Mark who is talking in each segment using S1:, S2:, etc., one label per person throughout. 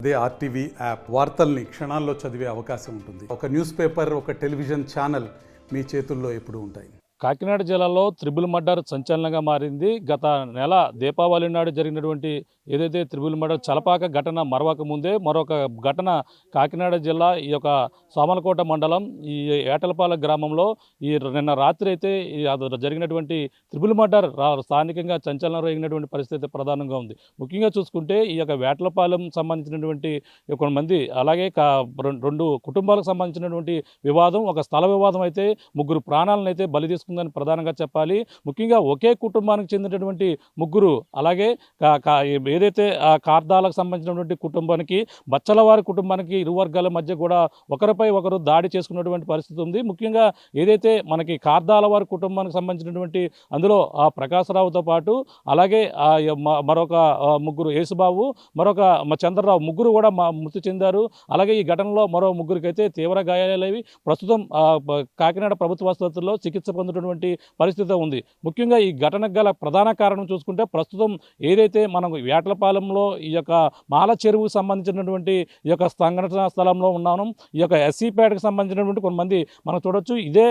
S1: అదే RTV app వార్తల్ని క్షణాల్లో చదివే అవకాశం ఉంటుంది. ఒక న్యూస్ పేపర్, ఒక టెలివిజన్ ఛానల్ మీ చేతుల్లో ఎప్పుడూ ఉంటాయి.
S2: కాకినాడ జిల్లాలో త్రిబుల్ మర్డర్ సంచలనంగా మారింది. గత నెల దీపావళి నాడు జరిగినటువంటి ఏదైతే త్రిబుల్ మర్డర్ చలపాక ఘటన మరవక ముందే మరొక ఘటన కాకినాడ జిల్లా ఈ యొక్క సోమలకోట మండలం ఈ ఏటలపాల గ్రామంలో నిన్న రాత్రి అయితే జరిగినటువంటి త్రిబుల్ మర్డర్ స్థానికంగా సంచలనం రేగినటువంటి పరిస్థితి ప్రధానంగా ఉంది. ముఖ్యంగా చూసుకుంటే ఈ యొక్క వేటలపాలెం సంబంధించినటువంటి కొంతమంది అలాగే రెండు కుటుంబాలకు సంబంధించినటువంటి వివాదం, ఒక స్థల వివాదం అయితే ముగ్గురు ప్రాణాలను అయితే బలి తీసుకుందని ప్రధానంగా చెప్పాలి. ముఖ్యంగా ఒకే కుటుంబానికి చెందినటువంటి ముగ్గురు, అలాగే ఏదైతే కార్దాలకు సంబంధించినటువంటి కుటుంబానికి, బచ్చలవారి కుటుంబానికి ఇరు వర్గాల మధ్య కూడా ఒకరిపై ఒకరు దాడి చేసుకున్నటువంటి పరిస్థితి ఉంది. ముఖ్యంగా ఏదైతే మనకి కార్దాల వారి కుటుంబానికి సంబంధించినటువంటి అందులో ఆ ప్రకాశరావుతో పాటు అలాగే మరొక ముగ్గురు యేసుబాబు, మరొక చంద్రరావు, ముగ్గురు కూడా మృతి చెందారు. అలాగే ఈ ఘటనలో మరో ముగ్గురికైతే తీవ్ర గాయాలవి ప్రస్తుతం కాకినాడ ప్రభుత్వ ఆసుపత్రిలో చికిత్స పొందడం పరిస్థితి ఉంది. ముఖ్యంగా ఈ ఘటనకు గల ప్రధాన కారణం చూసుకుంటే ప్రస్తుతం ఏదైతే మనం వేటలపాలెంలో ఈ యొక్క మాల చెరువుకు సంబంధించినటువంటి ఈ యొక్క సంఘటన స్థలంలో ఉన్నాము. ఈ యొక్క ఎస్సీపేటకు సంబంధించినటువంటి కొంతమంది మనం చూడొచ్చు. ఇదే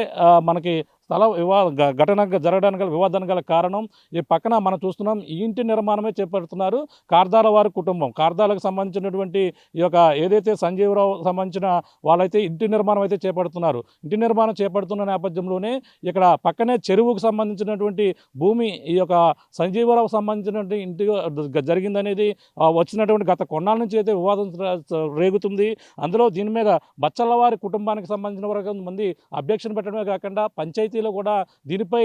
S2: మనకి స్థల ఘటన జరగడానికి గల వివాదానికి గల కారణం ఈ పక్కన మనం చూస్తున్నాం. ఈ ఇంటి నిర్మాణమే చేపడుతున్నారు కార్దాల వారి కుటుంబం. కార్దాలకు సంబంధించినటువంటి ఈ యొక్క ఏదైతే సంజీవరావు సంబంధించిన వాళ్ళైతే ఇంటి నిర్మాణం అయితే చేపడుతున్నారు. ఇంటి నిర్మాణం చేపడుతున్న నేపథ్యంలోనే ఇక్కడ పక్కనే చెరువుకు సంబంధించినటువంటి భూమి ఈ యొక్క సంజీవరావు సంబంధించినటువంటి ఇంటి జరిగిందనేది వచ్చినటువంటి గత కొన్నాళ్ళ నుంచి అయితే వివాదం రేగుతుంది. అందులో దీని మీద బచ్చలవారి కుటుంబానికి సంబంధించిన వరకు మంది అబ్జెక్షన్ పెట్టడమే కాకుండా పంచాయతీ కూడా దీనిపై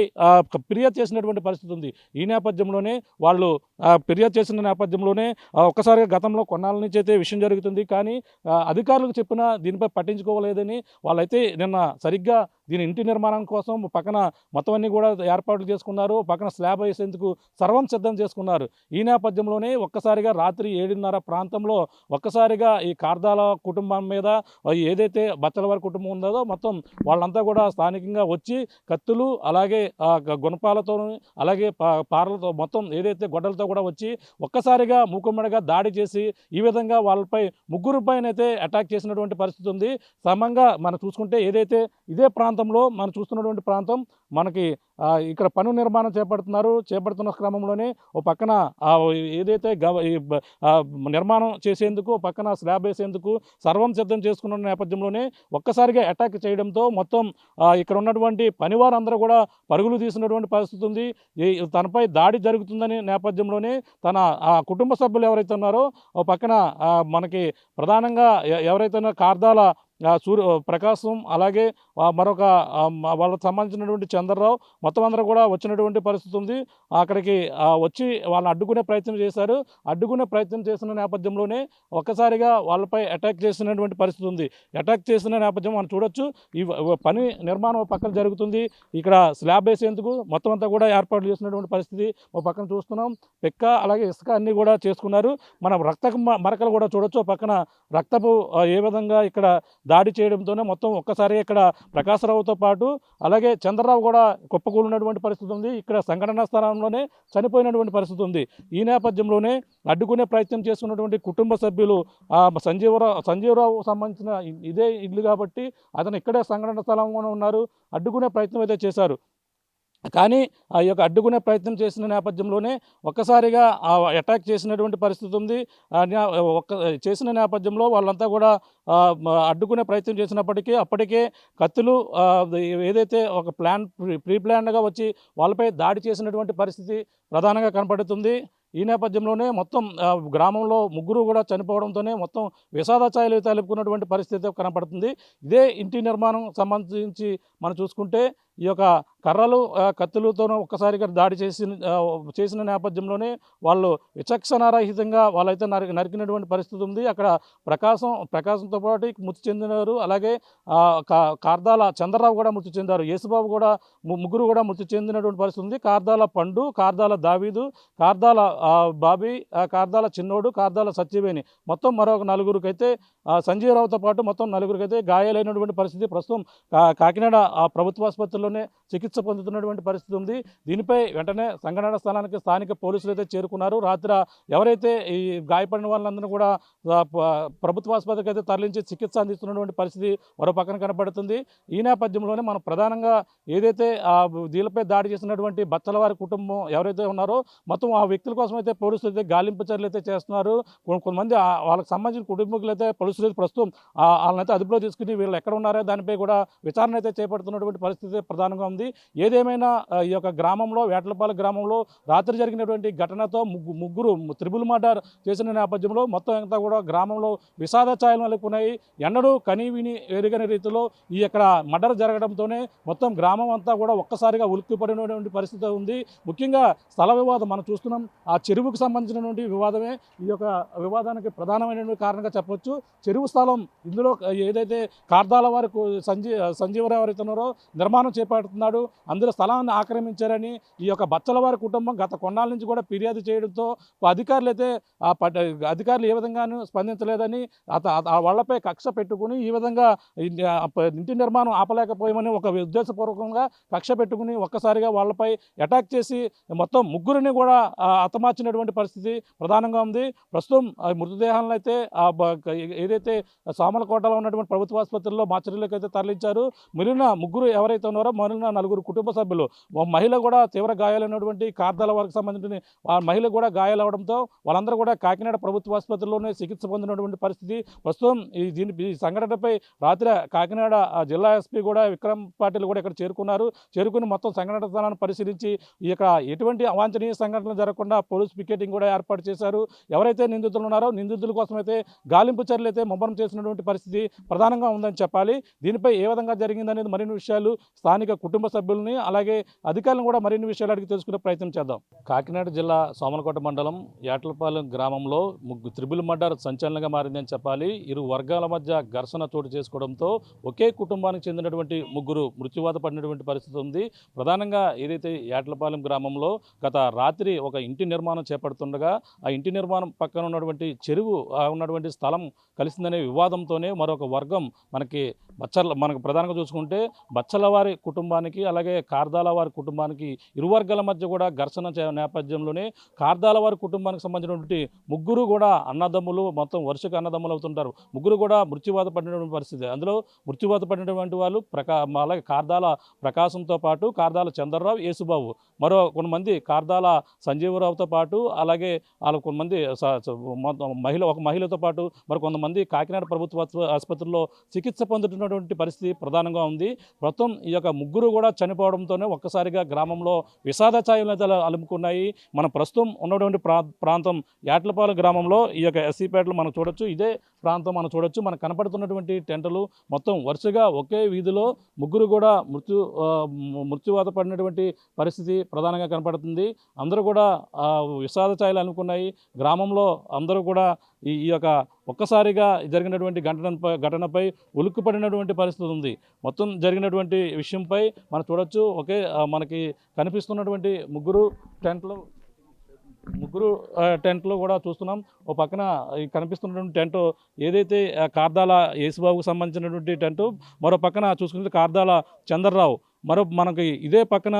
S2: ఫిర్యాదు చేసినటువంటి పరిస్థితి ఉంది. ఈ నేపథ్యంలోనే వాళ్ళు ఫిర్యాదు చేసిన నేపథ్యంలోనే ఒక్కసారిగా గతంలో కొన్నాళ్ళ నుంచి అయితే విషయం జరుగుతుంది. కానీ అధికారులకు చెప్పినా దీనిపై పట్టించుకోలేదని వాళ్ళైతే నిన్న సరిగ్గా దీని ఇంటి నిర్మాణం కోసం పక్కన మొత్తం అన్ని కూడా ఏర్పాట్లు చేసుకున్నారు. పక్కన స్లాబ్ వేసేందుకు సర్వం సిద్ధం చేసుకున్నారు. ఈ నేపథ్యంలోనే ఒక్కసారిగా రాత్రి 7:30 ప్రాంతంలో ఒక్కసారిగా ఈ కార్దాల కుటుంబం మీద ఏదైతే బచ్చలవారి కుటుంబం ఉందో మొత్తం వాళ్ళంతా కూడా స్థానికంగా వచ్చి కత్తులు, అలాగే గుణపాలతో, అలాగే పారలతో, మొత్తం ఏదైతే గొడ్డలతో కూడా వచ్చి ఒక్కసారిగా మూకుమ్మడిగా దాడి చేసి ఈ విధంగా వాళ్ళపై ముగ్గురు పైన అయితే అటాక్ చేసినటువంటి పరిస్థితి ఉంది. సమంగా మనం చూసుకుంటే ఏదైతే ఇదే ప్రాంతంలో మనం చూస్తున్నటువంటి ప్రాంతం మనకి ఇక్కడ పన్ను నిర్మాణం చేపడుతున్న క్రమంలోనే ఓ పక్కన ఏదైతే నిర్మాణం చేసేందుకు పక్కన స్లాబ్ వేసేందుకు సర్వం సిద్ధం చేసుకున్న నేపథ్యంలోనే ఒక్కసారిగా అటాక్ చేయడంతో మొత్తం ఇక్కడ ఉన్నటువంటి పనివారందరూ కూడా పరుగులు తీసినటువంటి పరిస్థితి ఉంది. తనపై దాడి జరుగుతుందని నేపథ్యంలోనే తన కుటుంబ సభ్యులు ఎవరైతే ఉన్నారో ఓ పక్కన మనకి ప్రధానంగా ఎవరైతే కార్దాల ప్రకాశం, అలాగే మరొక వాళ్ళకు సంబంధించినటువంటి చంద్రరావు మొత్తం అందరూ కూడా వచ్చినటువంటి పరిస్థితి ఉంది. అక్కడికి వచ్చి వాళ్ళని అడ్డుకునే ప్రయత్నం చేశారు. అడ్డుకునే ప్రయత్నం చేసిన నేపథ్యంలోనే ఒక్కసారిగా వాళ్ళపై అటాక్ చేసినటువంటి పరిస్థితి ఉంది. అటాక్ చేసిన నేపథ్యం మనం చూడొచ్చు. ఈ పని నిర్మాణం పక్కన జరుగుతుంది. ఇక్కడ స్లాబ్ వేసేందుకు మొత్తం అంతా కూడా ఏర్పాటు చేసినటువంటి పరిస్థితి ఓ పక్కన చూస్తున్నాం. పెక్క, అలాగే ఇసుక అన్నీ కూడా చేసుకున్నారు. మనం రక్త మరకలు కూడా చూడొచ్చు. పక్కన రక్తపు ఏ విధంగా ఇక్కడ దాడి చేయడంతోనే మొత్తం ఒక్కసారి ఇక్కడ ప్రకాశరావుతో పాటు అలాగే చంద్రరావు కూడా కుప్పకూలినటువంటి పరిస్థితి ఉంది. ఇక్కడ సంఘటనా స్థలంలోనే చనిపోయినటువంటి పరిస్థితి ఉంది. ఈ నేపథ్యంలోనే అడ్డుకునే ప్రయత్నం చేస్తున్నటువంటి కుటుంబ సభ్యులు సంజీవరావు సంబంధించిన ఇదే ఇల్లు కాబట్టి అతను ఇక్కడే సంఘటన స్థలంలో ఉన్నారు. అడ్డుకునే ప్రయత్నం అయితే చేశారు. కానీ ఆ యొక్క అడ్డుకునే ప్రయత్నం చేసిన నేపథ్యంలోనే ఒక్కసారిగా అటాక్ చేసినటువంటి పరిస్థితి ఉంది. చేసిన నేపథ్యంలో వాళ్ళంతా కూడా అడ్డుకునే ప్రయత్నం చేసినప్పటికీ అప్పటికే కత్తులు ఏదైతే ఒక ప్రీ ప్లాన్గా వచ్చి వాళ్ళపై దాడి చేసినటువంటి పరిస్థితి ప్రధానంగా కనపడుతుంది. ఈ నేపథ్యంలోనే మొత్తం గ్రామంలో ముగ్గురు కూడా చనిపోవడంతోనే మొత్తం విషాద ఛాయలు తలుపుకున్నటువంటి పరిస్థితి కనపడుతుంది. ఇదే ఇంటి నిర్మాణం సంబంధించి మనం చూసుకుంటే ఈ యొక్క కర్రలు, కత్తులతోనూ ఒక్కసారిగా దాడి చేసిన నేపథ్యంలోనే వాళ్ళు విచక్షణారహితంగా వాళ్ళైతే నరికినటువంటి పరిస్థితి ఉంది. అక్కడ ప్రకాశంతో పాటు మృతి చెందినారు. అలాగే కార్దాల చంద్రరావు కూడా మృతి చెందారు. యేసుబాబు కూడా ముగ్గురు కూడా మృతి చెందినటువంటి పరిస్థితి ఉంది. కార్దాల పండు, కార్దాల దావీదు, కార్దాల బాబీ, కార్దాల చిన్నోడు, కార్దాల సత్యవేణి మొత్తం మరొక నలుగురికైతే సంజీవరావుతో పాటు మొత్తం నలుగురికైతే గాయాలైనటువంటి పరిస్థితి ప్రస్తుతం కాకినాడ ప్రభుత్వ ఆసుపత్రిలో హాస్పిటల్లోనే చికిత్స పొందుతున్నటువంటి పరిస్థితి ఉంది. దీనిపై వెంటనే సంఘటన స్థలానికి స్థానిక పోలీసులు అయితే చేరుకున్నారు. రాత్రి ఎవరైతే ఈ గాయపడిన వాళ్ళందరూ కూడా ప్రభుత్వ ఆసుపత్రికి అయితే తరలించి చికిత్స అందిస్తున్నటువంటి పరిస్థితి మరో పక్కన కనపడుతుంది. ఈ నేపథ్యంలోనే మనం ప్రధానంగా ఏదైతే వీళ్ళపై దాడి చేసినటువంటి బచ్చలవారి కుటుంబం ఎవరైతే ఉన్నారో మొత్తం ఆ వ్యక్తుల కోసం అయితే పోలీసులు అయితే గాలింపు చర్యలు అయితే చేస్తున్నారు. కొంతమంది వాళ్ళకి సంబంధించిన కుటుంబీకులు అయితే పోలీసులు అయితే ప్రస్తుతం వాళ్ళనైతే అదుపులో తీసుకుని వీళ్ళు ఎక్కడ ఉన్నారో దానిపై కూడా విచారణ అయితే చేపడుతున్నటువంటి పరిస్థితి ప్రధానంగా ఉంది. ఏదేమైనా ఈ యొక్క గ్రామంలో వేటలపాలెం గ్రామంలో రాత్రి జరిగినటువంటి ఘటనతో ముగ్గురు త్రిబుల్ మర్డర్ చేసిన నేపథ్యంలో మొత్తం అంతా కూడా గ్రామంలో విషాద ఛాయలు నెలకొన్నాయి. ఎన్నడూ కనీవిని ఎరుగని రీతిలో ఈ యొక్క మర్డర్ జరగడంతోనే మొత్తం గ్రామం అంతా కూడా ఒక్కసారిగా ఉలిక్కిపడినటువంటి పరిస్థితి ఉంది. ముఖ్యంగా స్థల వివాదం మనం చూస్తున్నాం. ఆ చెరువుకు సంబంధించినటువంటి వివాదమే ఈ యొక్క వివాదానికి ప్రధానమైనటువంటి కారణంగా చెప్పొచ్చు. చెరువు స్థలం ఇందులో ఏదైతే కార్దాల వారికి సంజీవరావు ఎవరైతే ఉన్నారో నిర్మాణం చేపడుతున్నాడు, అందులో స్థలాన్ని ఆక్రమించారని ఈ యొక్క బచ్చలవారి కుటుంబం గత కొన్నాళ్ళ నుంచి కూడా ఫిర్యాదు చేయడంతో అధికారులు ఏ విధంగానూ స్పందించలేదని వాళ్ళపై కక్ష పెట్టుకుని ఈ విధంగా ఇంటి నిర్మాణం ఆపలేకపోయామని ఒక ఉద్దేశపూర్వకంగా కక్ష పెట్టుకుని ఒక్కసారిగా వాళ్ళపై అటాక్ చేసి మొత్తం ముగ్గురిని కూడా హతమార్చినటువంటి పరిస్థితి ప్రధానంగా ఉంది. ప్రస్తుతం మృతదేహాలను అయితే ఏదైతే సామలకోటలో ఉన్నటువంటి ప్రభుత్వ ఆసుపత్రుల్లో మార్చరీలకు అయితే తరలించారు. మిగిలిన ముగ్గురు ఎవరైతే ఉన్నారో మిగిలిన నలుగురు కుటుంబ సభ్యులు, మహిళ కూడా తీవ్ర గాయాలైనటువంటి కార్దాల వారికి సంబంధించిన మహిళ కూడా గాయాలవడంతో వాళ్ళందరూ కూడా కాకినాడ ప్రభుత్వ ఆసుపత్రిలోనే చికిత్స పొందినటువంటి పరిస్థితి. ప్రస్తుతం ఈ సంఘటనపై రాత్రి కాకినాడ జిల్లా ఎస్పీ కూడా విక్రమ్ పాటిల్ కూడా ఇక్కడ చేరుకుని మొత్తం సంఘటన స్థలాన్ని పరిశీలించి ఈ యొక్క ఎటువంటి అవాంఛనీయ సంఘటనలు జరగకుండా పోలీస్ పికెటింగ్ కూడా ఏర్పాటు చేశారు. ఎవరైతే నిందితులు ఉన్నారో నిందితుల కోసం అయితే గాలింపు చర్యలు అయితే ముమ్మరం చేసినటువంటి పరిస్థితి ప్రధానంగా ఉందని చెప్పాలి. దీనిపై ఏ విధంగా జరిగిందనేది మరిన్ని విషయాలు స్థానిక కుటుంబ సభ్యుల్ని అలాగే అధికారులను కూడా మరిన్ని విషయాలు అడిగి తెలుసుకునే ప్రయత్నం చేద్దాం. కాకినాడ జిల్లా సోమలకోట మండలం యాట్లపాలెం గ్రామంలో త్రిబుల్ మర్డర్ సంచలనంగా మారిందని చెప్పాలి. ఇరు వర్గాల మధ్య ఘర్షణ చోటు చేసుకోవడంతో ఒకే కుటుంబానికి చెందినటువంటి ముగ్గురు మృత్యువాత పడినటువంటి పరిస్థితి ఉంది. ప్రధానంగా ఏదైతే యాట్లపాలెం గ్రామంలో గత రాత్రి ఒక ఇంటి నిర్మాణం చేపడుతుండగా ఆ ఇంటి నిర్మాణం పక్కన ఉన్నటువంటి చెరువు ఉన్నటువంటి స్థలం కలిసిందనే వివాదంతోనే మరొక వర్గం మనకు ప్రధానంగా చూసుకుంటే బచ్చలవారి కుటుంబానికి అలాగే కార్దాల వారి కుటుంబానికి ఇరు వర్గాల మధ్య కూడా ఘర్షణ నేపథ్యంలోనే కార్దాల వారి కుటుంబానికి సంబంధించినటువంటి ముగ్గురు కూడా అన్నదమ్ములు, మొత్తం వరుసగా అన్నదమ్ములు అవుతుంటారు. ముగ్గురు కూడా మృత్యువాత పడినటువంటి పరిస్థితి. అందులో మృత్యువాత పడినటువంటి వాళ్ళు అలాగే కార్దాల ప్రకాశంతో పాటు కార్దాల చంద్రరావు, యేసుబాబు, మరో కొంతమంది కార్దాల సంజీవరావుతో పాటు అలాగే వాళ్ళ కొంతమంది ఒక మహిళతో పాటు మరి కొంతమంది కాకినాడ ప్రభుత్వ ఆసుపత్రిలో చికిత్స పొందుతున్నటువంటి పరిస్థితి ప్రధానంగా ఉంది. మొత్తం ఈ యొక్క ముగ్గురు కూడా చనిపోవడంతోనే ఒక్కసారిగా గ్రామంలో విషాద ఛాయలు అలుముకున్నాయి. మనం ప్రస్తుతం ఉన్నటువంటి ప్రాంతం యాట్లపాలెం గ్రామంలో ఈ యొక్క ఎస్సీపేటలో మనం చూడొచ్చు. ఇదే ప్రాంతం మనం చూడొచ్చు. మనకు కనపడుతున్నటువంటి టెంటలు మొత్తం వరుసగా ఒకే వీధిలో ముగ్గురు కూడా మృత్యువాత పడినటువంటి పరిస్థితి ప్రధానంగా కనపడుతుంది. అందరూ కూడా విషాద ఛాయలు అనుకున్నాయి. గ్రామంలో అందరూ కూడా ఈ యొక్క ఒక్కసారిగా జరిగినటువంటి ఘటనపై ఉలిక్కిపడినటువంటి పరిస్థితి ఉంది. మొత్తం జరిగినటువంటి విషయంపై మనం చూడొచ్చు. మనకి కనిపిస్తున్నటువంటి ముగ్గురు టెంట్లు కూడా చూస్తున్నాం. ఓ పక్కన కనిపిస్తున్నటువంటి టెంట్ ఏదైతే కార్దాల యేసుబాబుకు సంబంధించినటువంటి టెంటు, మరో పక్కన చూసుకుంటే కార్దాల చంద్రరావు, మనకి ఇదే పక్కన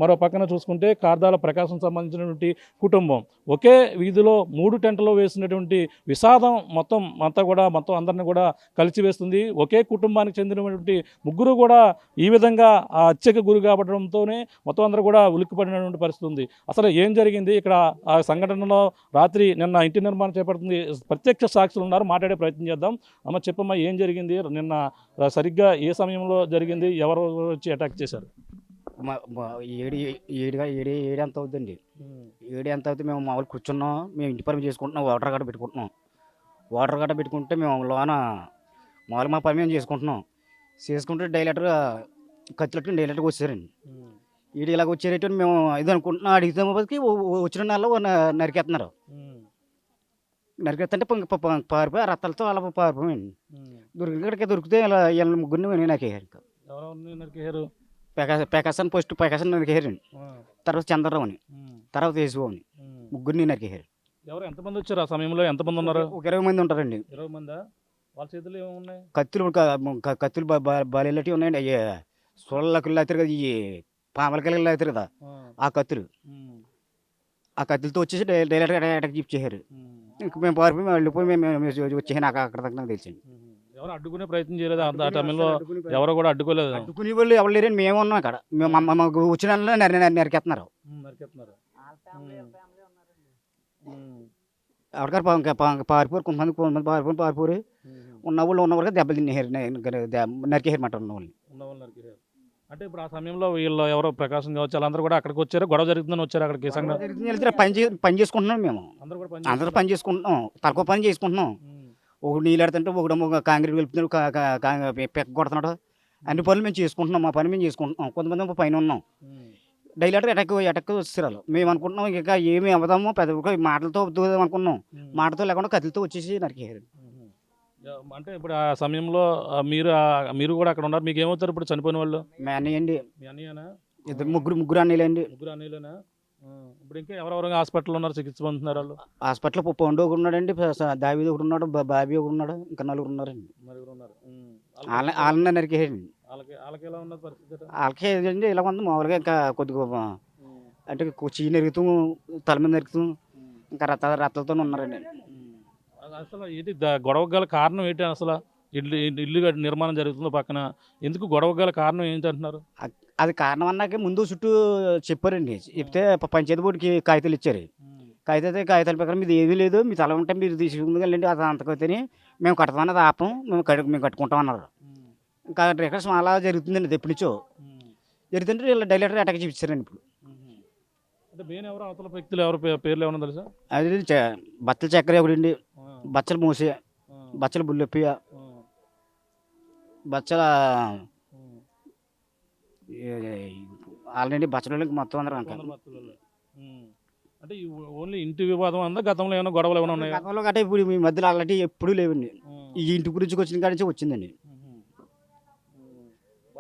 S2: మరో పక్కన చూసుకుంటే కార్దాల ప్రకాశం సంబంధించినటువంటి కుటుంబం. ఒకే వీధిలో 3 టెంట్లో వేసినటువంటి విషాదం మొత్తం అందరిని కూడా కలిసివేస్తుంది. ఒకే కుటుంబానికి చెందినటువంటి ముగ్గురు కూడా ఈ విధంగా ఆ హత్యకు గురి కాబడడంతోనే మొత్తం అందరూ కూడా ఉలిక్కిపడినటువంటి పరిస్థితి ఉంది. అసలు ఏం జరిగింది ఇక్కడ ఆ సంఘటనలో? రాత్రి నిన్న ఇంటి నిర్మాణం చేపడుతుంది. ప్రత్యక్ష సాక్షులు ఉన్నారు, మాట్లాడే ప్రయత్నం చేద్దాం. అమ్మ చెప్పమ్మా, ఏం జరిగింది నిన్న? సరిగ్గా ఏ సమయంలో జరిగింది? ఎవరు వచ్చి అటాక్ చేశారు?
S3: ఏడు ఎంత అవుతుందండి. ఎంత అవుతుంది? మేము మామూలు కూర్చున్నాం, మేము ఇంటి పని చేసుకుంటున్నాం, వాటర్ గడ్డ పెట్టుకుంటే మేము లోన మామూలు మా పని మేము చేసుకుంటే డైలెక్టర్గా ఖర్చులెట్టుకుని డైలెక్టర్గా వచ్చారండి. ఇలాగ వచ్చేటట్టు మేము ఇది అనుకుంటున్నాం. అడిగితే వచ్చిన నెలలో నరికేస్తున్నారు. నరికేస్తుంటే పారిపోయి రత్తాలతో అలా పారిపోయింది. దొరికితే ఇలా ముగ్గురిని నరికేశారు. ప్రకాశాన్ని ప్రకాశాన్ని నరికేశారండి. తర్వాత చంద్రరావు అని, తర్వాత యేసుబాబు అని, ముగ్గురిని నరికేశారు.
S2: ఎంతమంది వచ్చారు ఆ సమయంలో? ఎంతమంది ఉన్నారు?
S3: ఒక 20 మంది ఉంటారండి.
S2: 20 మందా? వాళ్ళ చేతుల్లో ఏమున్నాయి?
S3: కత్తులు కత్తులు బలిలాంటివి ఉన్నాయండి. అయ్యి సొల్లకిళ్ళు అవుతారు కదా, ఈ పామలకిళ్ళు అవుతారు కదా, ఆ కత్తులు. ఆ కత్తులతో వచ్చేసి డైరెక్ట్గా అటాక్ చేశారు. ఇంక మేము పారిపోయి మేము వెళ్ళిపోయి మేము వచ్చేసి నాకు అక్కడ దాకా నాకు తెలిసింది.
S2: ఎవరు అడ్డుకునే ప్రయత్నం చేయలేదు ఆ టైంలో? ఎవరు కూడా అడ్డుకోలేదు.
S3: అడ్డుకునే వాళ్ళు ఎవరు లేరని మేము ఉన్నాం అక్కడ. మేము మాకు వచ్చిన వాళ్ళని నరికేస్తున్నారు.
S2: నరికేస్తున్నారు.
S3: ఎవరికారు పారిపోరు, కొంతమంది పారిపోరు. ఉన్న వరకు దెబ్బలు తినేసారు, నరికేసారు మాట ఉన్న వాళ్ళని.
S2: ఉన్నవాళ్ళు నరికేశారు. అంటే ఇప్పుడు ఆ సమయంలో వీళ్ళు ఎవరో ప్రకాశం కావచ్చు వాళ్ళందరూ కూడా అక్కడికి వచ్చారు, గొడవ జరుగుతుందని వచ్చారు అక్కడికి. సంఘటన
S3: పని చేసుకుంటున్నాం మేము.
S2: అందరూ కూడా
S3: అందరూ పని చేసుకుంటున్నాం, తక్కువ పని చేసుకుంటున్నాం. ఒకడు నీళ్ళు ఆడుతుంటే ఒకడు కాంక్రీట్ వెళ్తున్నాడు, పెక్క కొడుతున్నాడు. అన్ని పనులు మేము చేసుకుంటున్నాం, మా పని మేము చేసుకుంటున్నాం. కొంతమంది పైన ఉన్నాం. డైలీ అటాక్ వచ్చేసారు. మేము అనుకుంటున్నాం ఇంకా ఏమి అవ్వదాము, పెద్ద మాటలతో వద్దుదాం అనుకున్నాం. మాటతో లేకుండా కత్తితో వచ్చేసి నరికేసారు.
S2: అంటే ఇప్పుడు ఆ సమయంలో మీరు కూడా అక్కడ ఉన్నారు. మీకు ఏమవుతారు ఇప్పుడు చనిపోయిన వాళ్ళు?
S3: మా అన్నయ్య అండి.
S2: మీ అన్నయ్యనా?
S3: ముగ్గురు అన్నయ్యలు అండి.
S2: ముగ్గురు అన్నయ్యలేనా? ఇప్పుడు ఇంకా ఎవరెవరు హాస్పిటల్లో ఉన్నారు, చికిత్స పొందుతున్నారు వాళ్ళు?
S3: హాస్పిటల్లో పండు ఒకడు ఉన్నాడండి, దావీది ఒకడు ఉన్నాడు, బాబీ ఒకడు ఉన్నాడు, ఇంకా నలుగురు ఉన్నారండి.
S2: నలుగురు ఉన్నారు.
S3: వాళ్ళని నరికేసారండి.
S2: వాళ్ళకి ఎలా ఉన్నది పరిస్థితి?
S3: వాళ్ళకి ఏదండి ఇలా ఉంది మామూలుగా. ఇంకా కొద్దిగా అంటే చెయ్యి నరుగుతూ, తల మీద నరుగుతూ, ఇంకా రత్తాలతో ఉన్నారండి.
S2: అసలు ఏంటి గొడవ గల కారణం ఏంటి? అసలు ఇల్లు నిర్మాణం జరుగుతుందో పక్కన, ఎందుకు గొడవ గల కారణం ఏంటి అంటున్నారు?
S3: అది కారణం అన్నాక ముందు చుట్టూ చెప్పారండి. చెప్తే పంచాయతీ బోర్డుకి కాగితాలు ఇచ్చారు. కాగితాల ప్రకారం మీది ఏమీ లేదు, మీ తల ఉంటే మీరు తీసుకుందండి, అది అంతకైతేనే మేము కడతామన్నది ఆపం, మేము కట్టుకుంటాం అన్నారు. ఇంకా రికర్స్ అలా జరుగుతుందండి ఎప్పటి నుంచో. జరుగుతుంటే వీళ్ళు డైరెక్టర్ అటాక్ చేయించారండి. ఇప్పుడు
S2: అంటే మెయిన్ ఎవరు అవతల వ్యక్తులు ఎవరు పేర్లు ఏమన్నా తెలుసా?
S3: అది బచ్చల చక్కెర ఒకడండి, బచ్చల మూసి, బచ్చల బుల్లెప్పియ, బచ్చల ఆల్రెడీ బచ్చల మొత్తం అందరూ
S2: అంటే ఓన్లీ ఇంటి వివాదం అందా? గతంలో ఏమైనా గొడవలు ఏమైనా ఉన్నాయి?
S3: గతంలో గట్రా ఇప్పుడు మీ మధ్యలో అలాంటి ఎప్పుడూ లేవండి. ఈ ఇంటి గురించి వచ్చిన కాడి నుంచి వచ్చిందండి.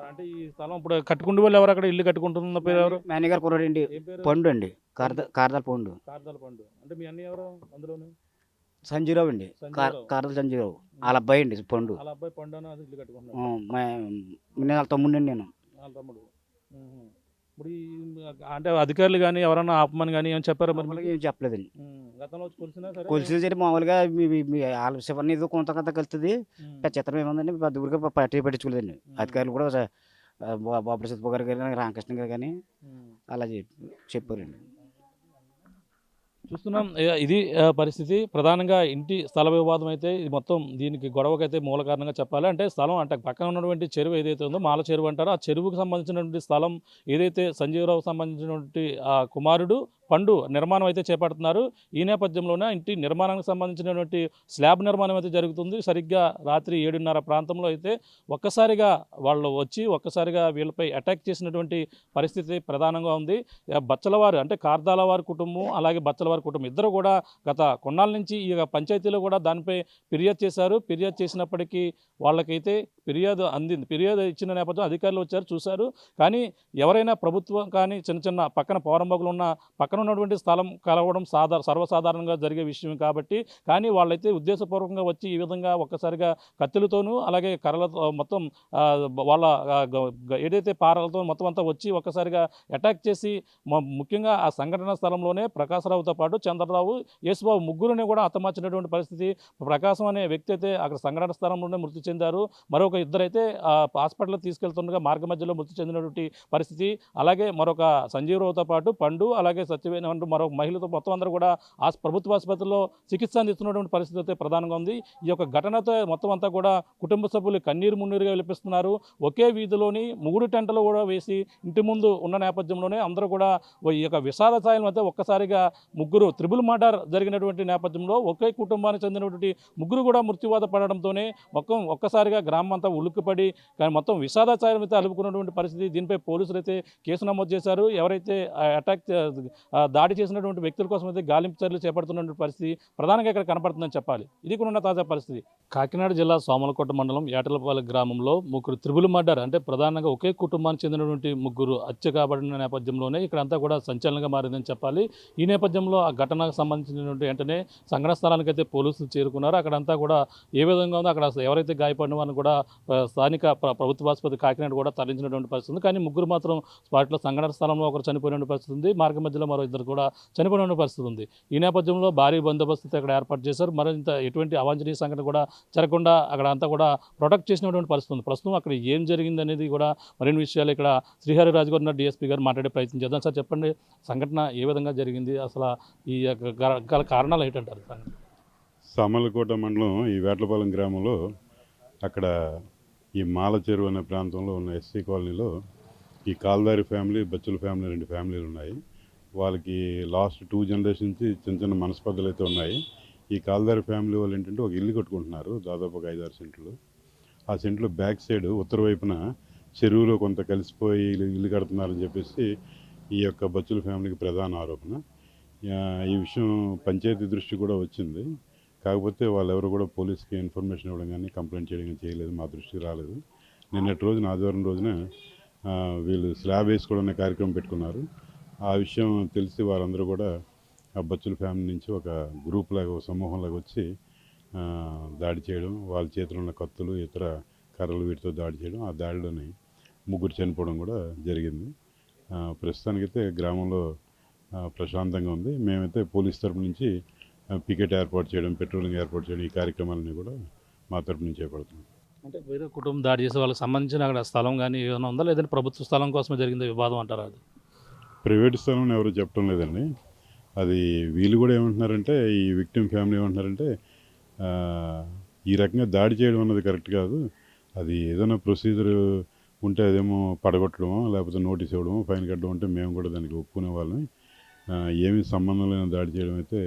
S2: అంటే ఈ స్థలం ఇప్పుడు కట్టుకుంటే వాళ్ళు ఎవరు అక్కడ ఇల్లు కట్టుకుంటున్న పేరు ఎవరు?
S3: మేనేజర్ కుర్రాడండి, పండు అండి, కార్దాల పండు.
S2: కార్దాల పండు అంటే మీ అన్నయ్య ఎవరు అందులోనే?
S3: సంజీరావు అండి, కార్దాల సంజీరావు. వాళ్ళ అబ్బాయి అండి పండు.
S2: వాళ్ళ అబ్బాయి పండు అని ఇల్లు కట్టుకుంటున్నాడు.
S3: వాళ్ళ తమ్ముడు అండి నేను.
S2: వాళ్ళ తమ్ముడు. ఇప్పుడు అంటే అధికారులు కానీ ఎవరన్నా ఆపమని కానీ ఏమైనా చెప్పారా? మరి
S3: ఏం చెప్పలేదండి.
S2: గతంలో
S3: కొలిసి సరే మామూలుగా వాళ్ళ శివరిని ఏదో కొంత కలుతుంది, చిత్రం ఏముందండి, పెద్ద ఊరిగా పట్టించుకోలేదండి. అధికారులు కూడా బాబుల సత్యబాబు గారు కానీ రామకృష్ణ గారు కానీ అలా చెప్పారండి.
S2: చూస్తున్నాం ఇది పరిస్థితి. ప్రధానంగా ఇంటి స్థల వివాదం అయితే ఇది మొత్తం దీనికి గొడవకైతే మూల కారణంగా చెప్పాలి. అంటే స్థలం అంటే పక్కన ఉన్నటువంటి చెరువు ఏదైతే ఉందో మాల చెరువు అంటారో, ఆ చెరువుకు సంబంధించినటువంటి స్థలం ఏదైతే సంజీవరావుకు సంబంధించినటువంటి కుమారుడు పండు నిర్మాణం అయితే చేపడుతున్నారు. ఈ నేపథ్యంలోనే ఇంటి నిర్మాణానికి సంబంధించినటువంటి స్లాబ్ నిర్మాణం అయితే జరుగుతుంది. సరిగ్గా రాత్రి 7:30 ప్రాంతంలో అయితే ఒక్కసారిగా వాళ్ళు వచ్చి ఒక్కసారిగా వీళ్ళపై అటాక్ చేసినటువంటి పరిస్థితి ప్రధానంగా ఉంది. బచ్చలవారు అంటే కార్దాల వారి కుటుంబం అలాగే బచ్చలవారి కుటుంబం ఇద్దరు కూడా గత కొన్నాళ్ళ నుంచి ఈ పంచాయతీలో కూడా దానిపై ఫిర్యాదు చేశారు. ఫిర్యాదు చేసినప్పటికీ వాళ్ళకైతే ఫిర్యాదు అందింది. ఫిర్యాదు ఇచ్చిన నేపథ్యం అధికారులు వచ్చారు, చూశారు. కానీ ఎవరైనా ప్రభుత్వం కానీ చిన్న పక్కన పౌరంబకులు ఉన్న పక్కన ఉన్నటువంటి స్థలం కలవడం సర్వసాధారణంగా జరిగే విషయం కాబట్టి, కానీ వాళ్ళైతే ఉద్దేశపూర్వకంగా వచ్చి ఈ విధంగా ఒక్కసారిగా కత్తులతోనూ అలాగే కర్రలతో మొత్తం వాళ్ళ ఏదైతే పారలతో మొత్తం అంతా వచ్చి ఒక్కసారిగా అటాక్ చేసి ముఖ్యంగా ఆ సంఘటన స్థలంలోనే ప్రకాశరావుతో పాటు చంద్రరావు, యేసుబాబు ముగ్గురుని కూడా హతమార్చినటువంటి పరిస్థితి. ప్రకాశం అనే వ్యక్తి అయితే అక్కడ సంఘటన స్థలంలోనే మృతి చెందారు. మరొక ఇద్దరైతే హాస్పిటల్లో తీసుకెళ్తుండగా మార్గ మధ్యలో మృతి చెందినటువంటి పరిస్థితి. అలాగే మరొక సంజీవరావుతో పాటు పండు అలాగే సత్యవేణ మరొక మహిళతో మొత్తం అందరూ కూడా ప్రభుత్వ ఆసుపత్రిలో చికిత్స అందిస్తున్నటువంటి పరిస్థితి అయితే ప్రధానంగా ఉంది. ఈ యొక్క ఘటనతో మొత్తం అంతా కూడా కుటుంబ సభ్యులు కన్నీరు మున్నీరుగా విలిపిస్తున్నారు. ఒకే వీధిలోని 3 టెంటలు కూడా వేసి ఇంటి ముందు ఉన్న నేపథ్యంలోనే అందరూ కూడా ఈ యొక్క విషాద ఛాయలు అయితే ఒక్కసారిగా ముగ్గురు త్రిబుల్ మర్డర్ జరిగినటువంటి నేపథ్యంలో ఒకే కుటుంబానికి చెందినటువంటి ముగ్గురు కూడా మృత్యువాత పడడంతోనే ఒక్కసారిగా గ్రామం అంతా ఉలుక్కుపడి కానీ మొత్తం విషాద ఛాయలు అయితే అలుపుకున్నటువంటి పరిస్థితి. దీనిపై పోలీసులు అయితే కేసు నమోదు చేశారు. ఎవరైతే అటాక్ దాడి చేసినటువంటి వ్యక్తుల కోసం అయితే గాలింపు చర్యలు చేపడుతున్నటువంటి పరిస్థితి ప్రధానంగా ఇక్కడ కనపడుతుందని చెప్పాలి. ఇది కూడా ఉన్న తాజా పరిస్థితి. కాకినాడ జిల్లా సోమలకోట మండలం ఏటలపాలెం గ్రామంలో ముగ్గురు త్రిబుల్ మర్డర్, అంటే ప్రధానంగా ఒకే కుటుంబానికి చెందినటువంటి ముగ్గురు హత్య కాబడిన నేపథ్యంలోనే ఇక్కడంతా కూడా సంచలనంగా మారిందని చెప్పాలి. ఈ నేపథ్యంలో ఆ ఘటనకు సంబంధించినటువంటి వెంటనే సంఘటన స్థలానికి అయితే పోలీసులు చేరుకున్నారు. అక్కడంతా కూడా ఏ విధంగా ఉందో అక్కడ అసలు ఎవరైతే గాయపడిన వారిని కూడా స్థానిక ప్రభుత్వ ఆసుపత్రి కాకినాడ కూడా తరలించినటువంటి పరిస్థితి ఉంది. కానీ ముగ్గురు మాత్రం స్పాట్లో సంఘటన స్థలంలో ఒకరు చనిపోయిన పరిస్థితి ఉంది. మార్గ మధ్యలో మరో ఇద్దరు కూడా చనిపోయిన పరిస్థితి ఉంది. ఈ నేపథ్యంలో భారీ బందోబస్తు అక్కడ ఏర్పాటు చేశారు. మరింత ఎటువంటి అవాంఛనీయ సంఘటన కూడా జరగకుండా అక్కడ అంతా కూడా ప్రొటెక్ట్ చేసినటువంటి పరిస్థితి ఉంది. ప్రస్తుతం అక్కడ ఏం జరిగింది అనేది కూడా మరిన్ని విషయాలు ఇక్కడ శ్రీహరిరాజు గారు ఉన్న డిఎస్పీ గారు మాట్లాడే ప్రయత్నం చేద్దాం. సార్ చెప్పండి, సంఘటన ఏ విధంగా జరిగింది, అసలు ఈ గల కారణాలు ఏంటంటారు?
S4: సామర్లకోట మండలం ఈ వేటలపాలెం గ్రామంలో అక్కడ ఈ మాల చెరువు అనే ప్రాంతంలో ఉన్న ఎస్సీ కాలనీలో ఈ కాల్దారి ఫ్యామిలీ, బచ్చుల ఫ్యామిలీ, 2 ఫ్యామిలీలు ఉన్నాయి. వాళ్ళకి లాస్ట్ 2 జనరేషన్ నుంచి చిన్న చిన్న మనస్పర్ధలు అయితే ఉన్నాయి. ఈ కాల్దారి ఫ్యామిలీ వాళ్ళు ఏంటంటే ఒక ఇల్లు కట్టుకుంటున్నారు, దాదాపు ఒక 5-6 సెంట్లు. ఆ సెంట్లో బ్యాక్ సైడ్ ఉత్తర వైపున చెరువులో కొంత కలిసిపోయి ఇల్లు కడుతున్నారని చెప్పేసి ఈ యొక్క బచ్చుల ఫ్యామిలీకి ప్రధాన ఆరోపణ. ఈ విషయం పంచాయతీ దృష్టి కూడా వచ్చింది. కాకపోతే వాళ్ళెవరు కూడా పోలీస్కి ఇన్ఫర్మేషన్ ఇవ్వడం కానీ కంప్లైంట్ చేయడం కానీ చేయలేదు, మా దృష్టికి రాలేదు. నిన్నటి రోజున ఆదివారం రోజున వీళ్ళు స్లాబ్ వేసుకోవడం అనే కార్యక్రమం పెట్టుకున్నారు. ఆ విషయం తెలిసి వారందరూ కూడా ఆ బచ్చుల ఫ్యామిలీ నుంచి ఒక గ్రూప్ లాగా, ఒక సమూహం లాగా వచ్చి దాడి చేయడం, వాళ్ళ చేతిలో ఉన్న కత్తులు, ఇతర కర్రలు వీటితో దాడి చేయడం, ఆ దాడిలోని ముగ్గురు చనిపోవడం కూడా జరిగింది. ప్రస్తుతానికైతే గ్రామంలో ప్రశాంతంగా ఉంది. మేమైతే పోలీస్ తరపు నుంచి పికెట్ ఏర్పాటు చేయడం, పెట్రోలింగ్ ఏర్పాటు చేయడం, ఈ కార్యక్రమాలన్నీ కూడా మా తరపు నుంచి చేపడుతున్నాం.
S2: అంటే వేరే కుటుంబం దాడి చేసే వాళ్ళకి సంబంధించిన అక్కడ స్థలం కానీ ఏమైనా ఉందా, లేదంటే ప్రభుత్వ స్థలం కోసమే జరిగింది వివాదం అంటారా? అది
S4: ప్రైవేట్ స్థలం ఎవరు చెప్పడం లేదండి. అది వీళ్ళు కూడా ఏమంటున్నారంటే, ఈ విక్టిమ్ ఫ్యామిలీ ఏమంటున్నారంటే ఈ రకంగా దాడి చేయడం అన్నది కరెక్ట్ కాదు, అది ఏదైనా ప్రొసీజర్ ఉంటే అదేమో పడగొట్టడమో లేకపోతే నోటీస్ ఇవ్వడమో ఫైన్ కట్టడం అంటే మేము కూడా దానికి ఒప్పుకునే వాళ్ళని, ఏమీ సంబంధం లేని దాడి చేయడం అయితే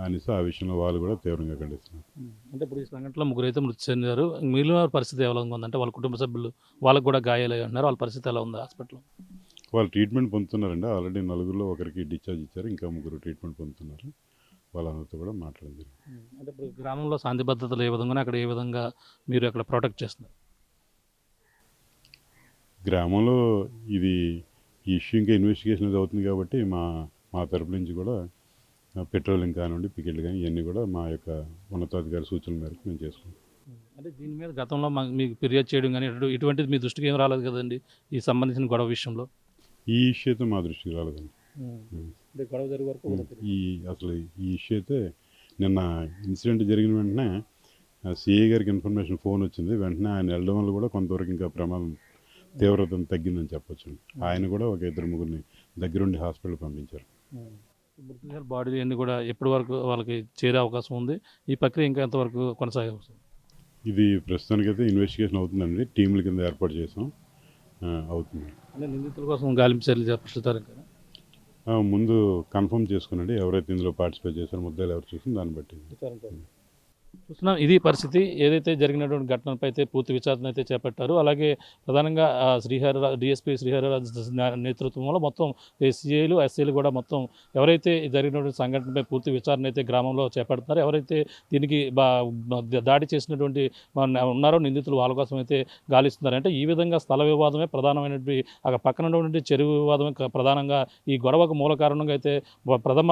S4: అనేసి ఆ విషయంలో వాళ్ళు కూడా తీవ్రంగా ఖండిస్తున్నారు.
S2: అంటే ఇప్పుడు ఈ సంఘటనలో ముగ్గురు అయితే మృతి చెందారు. మిగిలిన వారి పరిస్థితి ఎలా ఉందంటే వాళ్ళ కుటుంబ సభ్యులు వాళ్ళకు కూడా గాయాలయ్యి ఉన్నారు. వాళ్ళ పరిస్థితి ఎలా ఉంది హాస్పిటల్లో?
S4: వాళ్ళు ట్రీట్మెంట్ పొందుతున్నారండి. ఆల్రెడీ 4 ఒకరికి డిశ్చార్జ్ ఇచ్చారు, ఇంకా 3 ట్రీట్మెంట్ పొందుతున్నారు. వాళ్ళందరితో కూడా మాట్లాడింది.
S2: అంటే ఇప్పుడు గ్రామంలో శాంతి భద్రతలు ఏ విధంగా, అక్కడ ఏ విధంగా మీరు అక్కడ ప్రొటెక్ట్ చేస్తున్నారు?
S4: గ్రామంలో ఇది ఈ ఇష్యూ ఇంకా ఇన్వెస్టిగేషన్ అది అవుతుంది కాబట్టి మా తరపు నుంచి కూడా పెట్రోలింగ్ కానివ్వండి, పికెట్లు కానీ ఇవన్నీ కూడా మా యొక్క ఉన్నతాధికారి సూచనల మేరకు మేము చేసుకుంటాం.
S2: అంటే దీని మీద గతంలో మీకు ఫిర్యాదు చేయడం కానీ ఇటువంటిది మీ దృష్టికి ఏం రాలేదు కదండి ఈ సంబంధించిన గొడవ విషయంలో?
S4: ఈ ఇష్యూ అయితే మా దృష్టికి రాలేదండి.
S2: గొడవ జరిగే వరకు
S4: అసలు ఈ ఇష్యూ అయితే నిన్న ఇన్సిడెంట్ జరిగిన వెంటనే సిఐ గారికి ఇన్ఫర్మేషన్ ఫోన్ వచ్చింది. వెంటనే ఆయన వెళ్ళడం వల్ల కూడా కొంతవరకు ఇంకా ప్రమాదం తీవ్రతను తగ్గిందని చెప్పొచ్చు. ఆయన కూడా ఒక 2-3 దగ్గరుండి హాస్పిటల్ పంపించారు.
S2: బాడీ అన్ని కూడా ఎప్పటి వరకు వాళ్ళకి చేరే అవకాశం ఉంది? ఈ ప్రక్రియ ఇంకా ఎంతవరకు కొనసాగే?
S4: ఇది ప్రస్తుతానికైతే ఇన్వెస్టిగేషన్ అవుతుందండి, టీంల కింద ఏర్పాటు చేసాం, అవుతుంది.
S2: అంటే నిందితుల కోసం గాలింపు చర్యలు చేపడతారు కదా?
S4: ముందు కన్ఫర్మ్ చేసుకునండి ఎవరైతే ఇందులో పార్టిసిపేట్ చేశారో, ముద్దాయిలు ఎవరు చూసింది దాన్ని బట్టి.
S2: చూస్తున్నాం ఇది పరిస్థితి. ఏదైతే జరిగినటువంటి ఘటనపై అయితే పూర్తి విచారణ అయితే చేపట్టారు. అలాగే ప్రధానంగా డిఎస్పీ శ్రీహరిరాజు నేతృత్వంలో మొత్తం సిఐలు, ఎస్ఐలు కూడా మొత్తం ఎవరైతే జరిగినటువంటి సంఘటనపై పూర్తి విచారణ అయితే గ్రామంలో చేపడుతున్నారో, ఎవరైతే దీనికి దాడి చేసినటువంటి ఉన్నారో నిందితులు, వాళ్ళ కోసం అయితే గాలిస్తున్నారు. అంటే ఈ విధంగా స్థల వివాదమే ప్రధానమైనటువంటి అక్కడ పక్కన ఉన్నటువంటి చెరువు వివాదమే ప్రధానంగా ఈ గొడవకు మూల కారణంగా అయితే ప్రథమ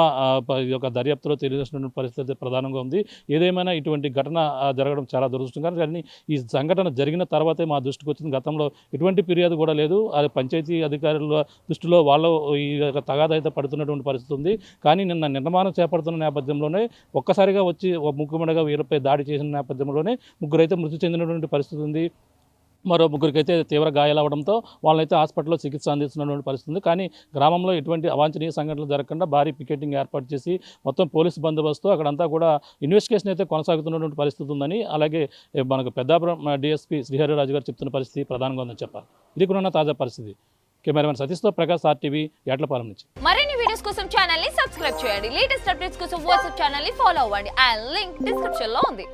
S2: ఈ యొక్క దర్యాప్తులో తెలియజేసినటువంటి పరిస్థితి ప్రధానంగా ఉంది. ఏదేమైనా ఇటువంటి ఘటన జరగడం చాలా దురదృష్టంగా, కానీ ఈ సంఘటన జరిగిన తర్వాతే మా దృష్టికి వచ్చింది. గతంలో ఎటువంటి ఫిర్యాదు కూడా లేదు. అది పంచాయతీ అధికారుల దృష్టిలో వాళ్ళు ఈ తగాదా అయితే పడుతున్నటువంటి పరిస్థితి ఉంది. కానీ నిన్న నిర్మాణం చేపడుతున్న నేపథ్యంలోనే ఒక్కసారిగా వచ్చి ముక్కుమడగా వీరిపై దాడి చేసిన నేపథ్యంలోనే ముగ్గురు అయితే మృతి చెందినటువంటి పరిస్థితి ఉంది. మరో ముగ్గురికైతే తీవ్ర గాయాలవడంతో వాళ్ళైతే హాస్పిటల్లో చికిత్స అందిస్తున్నటువంటి పరిస్థితి ఉంది. కానీ గ్రామంలో ఎటువంటి అవాంఛనీయ సంఘటనలు జరగకుండా భారీ పికెటింగ్ ఏర్పాటు చేసి మొత్తం పోలీసు బందోబస్తు అక్కడంతా కూడా ఇన్వెస్టిగేషన్ అయితే కొనసాగుతున్నటువంటి పరిస్థితి ఉందని, అలాగే మనకు పెద్దాపురం డిఎస్పీ శ్రీహరిరాజు గారు చెప్తున్న పరిస్థితి ప్రధానంగా ఉందని చెప్పాలి. ఇది కూడా తాజా పరిస్థితి. కెమెరామెన్ సతీష్తో ప్రకాష్, ఆర్టీవీ, ఏట్లపాలెం నుంచి.
S5: మరిన్ని వీడియోస్ కోసం ఛానల్ ని సబ్స్క్రైబ్ చేయండి. లేటెస్ట్ అప్డేట్స్ కోసం వాట్సాప్ ఛానల్ ని ఫాలో అవ్వండి. ఆ లింక్ డిస్క్రిప్షన్ లో ఉంది.